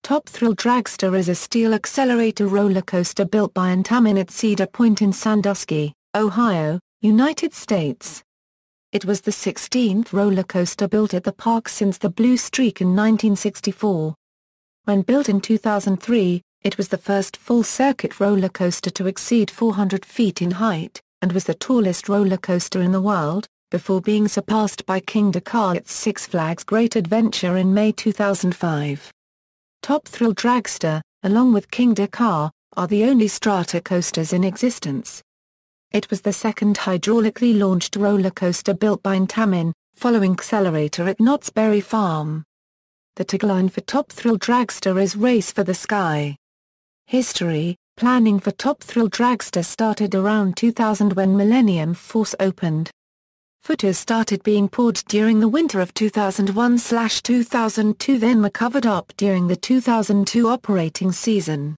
Top Thrill Dragster is a steel accelerator roller coaster built by Intamin at Cedar Point in Sandusky, Ohio, United States. It was the 16th roller coaster built at the park since the Blue Streak in 1964. When built in 2003, it was the first full-circuit roller coaster to exceed 400 feet in height, and was the tallest roller coaster in the world, before being surpassed by Kingda Ka at Six Flags Great Adventure in May 2005. Top Thrill Dragster, along with Kingda Ka, are the only strata coasters in existence. It was the second hydraulically launched roller coaster built by Intamin, following Xcelerator at Knott's Berry Farm. The tagline for Top Thrill Dragster is "Race for the Sky." History: planning for Top Thrill Dragster started around 2000 when Millennium Force opened. Footers started being poured during the winter of 2001/2002, then were covered up during the 2002 operating season.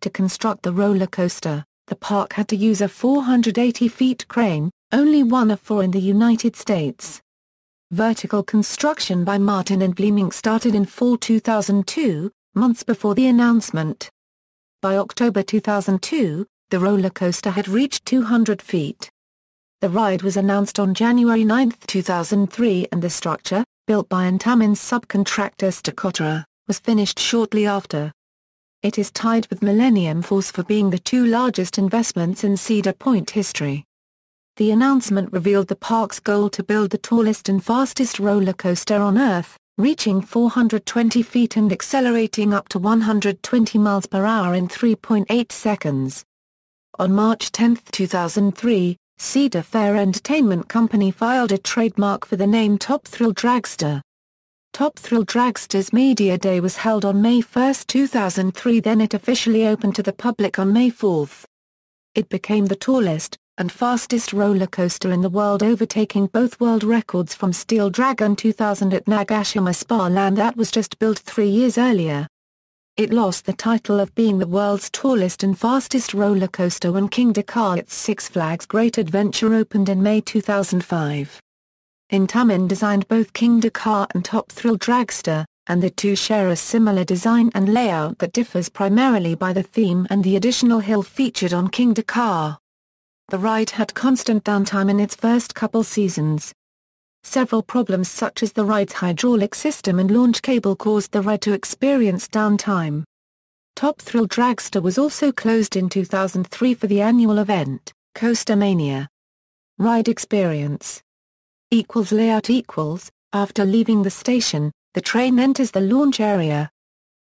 To construct the roller coaster, the park had to use a 480-feet crane, only one of four in the United States. Vertical construction by Martin and Bleemink started in fall 2002, months before the announcement. By October 2002, the roller coaster had reached 200 feet. The ride was announced on January 9, 2003, and the structure, built by Intamin's subcontractor Dakar, was finished shortly after. It is tied with Millennium Force for being the two largest investments in Cedar Point history. The announcement revealed the park's goal to build the tallest and fastest roller coaster on Earth, reaching 420 feet and accelerating up to 120 miles per hour in 3.8 seconds. On March 10, 2003, Cedar Fair Entertainment Company filed a trademark for the name Top Thrill Dragster. Top Thrill Dragster's Media Day was held on May 1, 2003, then it officially opened to the public on May 4. It became the tallest and fastest roller coaster in the world, overtaking both world records from Steel Dragon 2000 at Nagashima Spa Land that was just built 3 years earlier. It lost the title of being the world's tallest and fastest roller coaster when Kingda Ka at Six Flags Great Adventure opened in May 2005. Intamin designed both Kingda Ka and Top Thrill Dragster, and the two share a similar design and layout that differs primarily by the theme and the additional hill featured on Kingda Ka. The ride had constant downtime in its first couple seasons. Several problems such as the ride's hydraulic system and launch cable caused the ride to experience downtime. Top Thrill Dragster was also closed in 2003 for the annual event, Coaster Mania. Ride experience =layout =. After leaving the station, the train enters the launch area.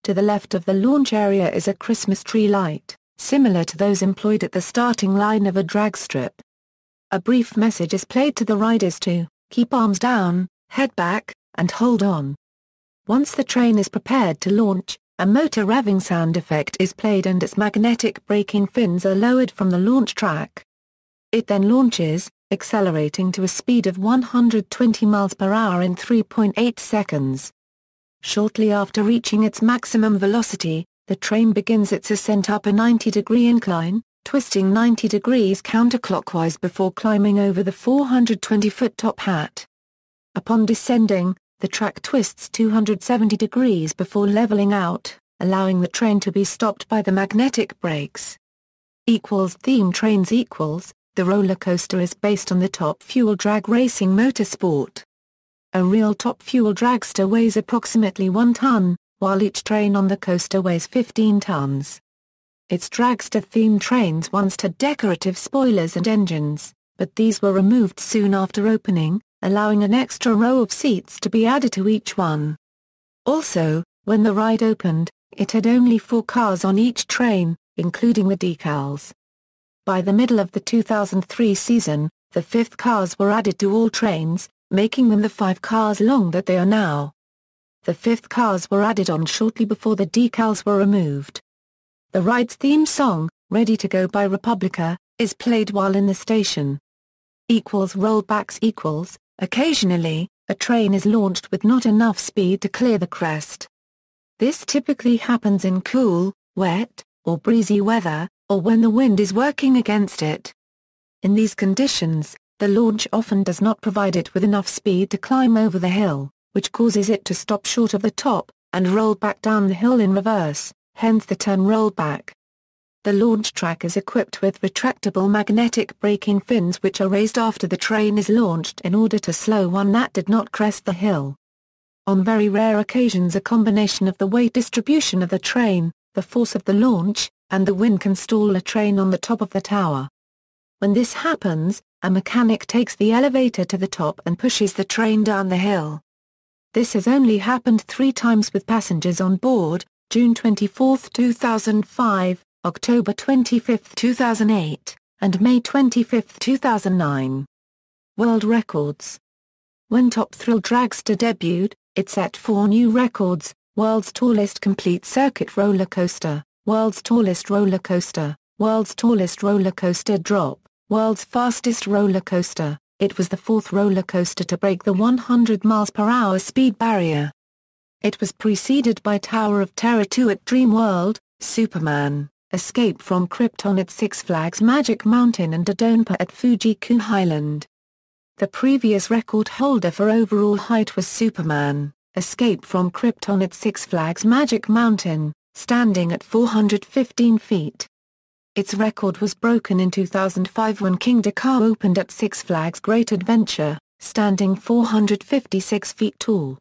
To the left of the launch area is a Christmas tree light, similar to those employed at the starting line of a drag strip. A brief message is played to the riders to keep arms down, head back, and hold on. Once the train is prepared to launch, a motor revving sound effect is played and its magnetic braking fins are lowered from the launch track. It then launches, accelerating to a speed of 120 miles per hour in 3.8 seconds. Shortly after reaching its maximum velocity, the train begins its ascent up a 90-degree incline, twisting 90 degrees counterclockwise before climbing over the 420-foot top hat. Upon descending, the track twists 270 degrees before leveling out, allowing the train to be stopped by the magnetic brakes. Theme trains the roller coaster is based on the Top Fuel drag racing motorsport. A real Top Fuel dragster weighs approximately 1 ton, while each train on the coaster weighs 15 tons. Its dragster-themed trains once had decorative spoilers and engines, but these were removed soon after opening, allowing an extra row of seats to be added to each one. Also, when the ride opened, it had only 4 cars on each train, including the decals. By the middle of the 2003 season, the 5th cars were added to all trains, making them the 5 cars long that they are now. The 5th cars were added on shortly before the decals were removed. The ride's theme song, Ready to Go by Republica, is played while in the station. Rollbacks occasionally, a train is launched with not enough speed to clear the crest. This typically happens in cool, wet, or breezy weather, or when the wind is working against it. In these conditions, the launch often does not provide it with enough speed to climb over the hill, which causes it to stop short of the top, and roll back down the hill in reverse, hence the term rollback. The launch track is equipped with retractable magnetic braking fins which are raised after the train is launched in order to slow one that did not crest the hill. On very rare occasions a combination of the weight distribution of the train, the force of the launch, and the wind can stall a train on the top of the tower. When this happens, a mechanic takes the elevator to the top and pushes the train down the hill. This has only happened 3 times with passengers on board, June 24, 2005, October 25, 2008, and May 25, 2009. World records. When Top Thrill Dragster debuted, it set 4 new records: world's tallest complete circuit roller coaster, world's tallest roller coaster, world's tallest roller coaster drop, world's fastest roller coaster. It was the 4th roller coaster to break the 100 mph speed barrier. It was preceded by Tower of Terror 2 at Dream World, Superman, Escape from Krypton at Six Flags Magic Mountain, and Dodonpa at Fuji-Q Highland. The previous record holder for overall height was Superman, Escape from Krypton at Six Flags Magic Mountain, standing at 415 feet. Its record was broken in 2005 when Kingda Ka opened at Six Flags Great Adventure, standing 456 feet tall.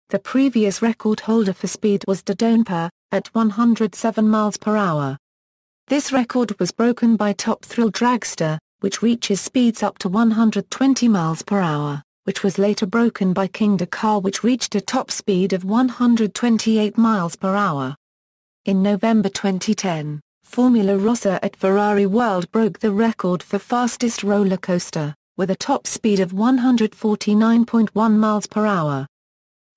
The previous record holder for speed was Dodonpa, at 107 mph. This record was broken by Top Thrill Dragster, which reaches speeds up to 120 mph, which was later broken by Kingda Ka, which reached a top speed of 128 mph. In November 2010, Formula Rossa at Ferrari World broke the record for fastest roller coaster, with a top speed of 149.1 mph.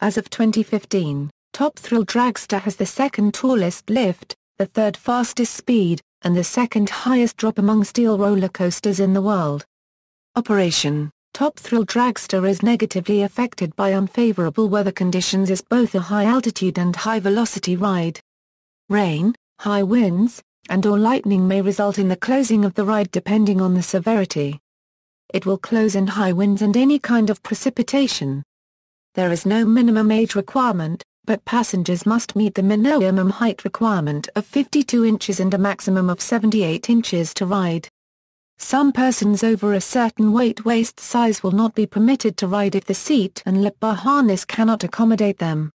As of 2015, Top Thrill Dragster has the 2nd tallest lift, the 3rd fastest speed, and the 2nd highest drop among steel roller coasters in the world. Operation: Top Thrill Dragster is negatively affected by unfavorable weather conditions as both a high-altitude and high-velocity ride. Rain, high winds, and/or lightning may result in the closing of the ride depending on the severity. It will close in high winds and any kind of precipitation. There is no minimum age requirement, but passengers must meet the minimum height requirement of 52 inches and a maximum of 78 inches to ride. Some persons over a certain waist size will not be permitted to ride if the seat and lip bar harness cannot accommodate them.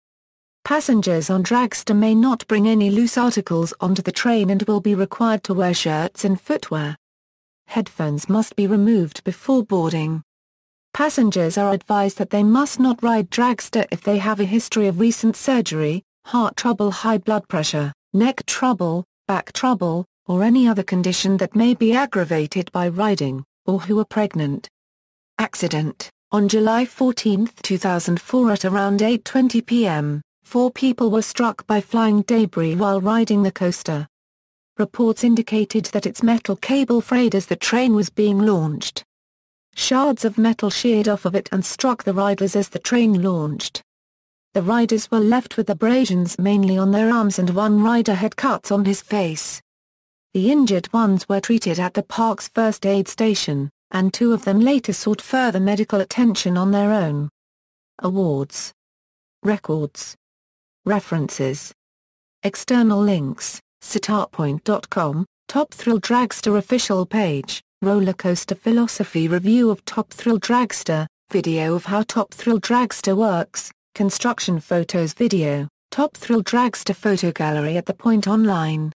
Passengers on Dragster may not bring any loose articles onto the train and will be required to wear shirts and footwear. Headphones must be removed before boarding. Passengers are advised that they must not ride Dragster if they have a history of recent surgery, heart trouble, high blood pressure, neck trouble, back trouble, or any other condition that may be aggravated by riding, or who are pregnant. Accident: on July 14, 2004 at around 8:20 p.m., 4 people were struck by flying debris while riding the coaster. Reports indicated that its metal cable frayed as the train was being launched. Shards of metal sheared off of it and struck the riders as the train launched. The riders were left with abrasions mainly on their arms and one rider had cuts on his face. The injured ones were treated at the park's first aid station, and 2 of them later sought further medical attention on their own. Awards. Records. References. External links: CedarPoint.com, Top Thrill Dragster official page, Roller Coaster Philosophy review of Top Thrill Dragster, video of how Top Thrill Dragster works, construction photos video, Top Thrill Dragster photo gallery at the Point online.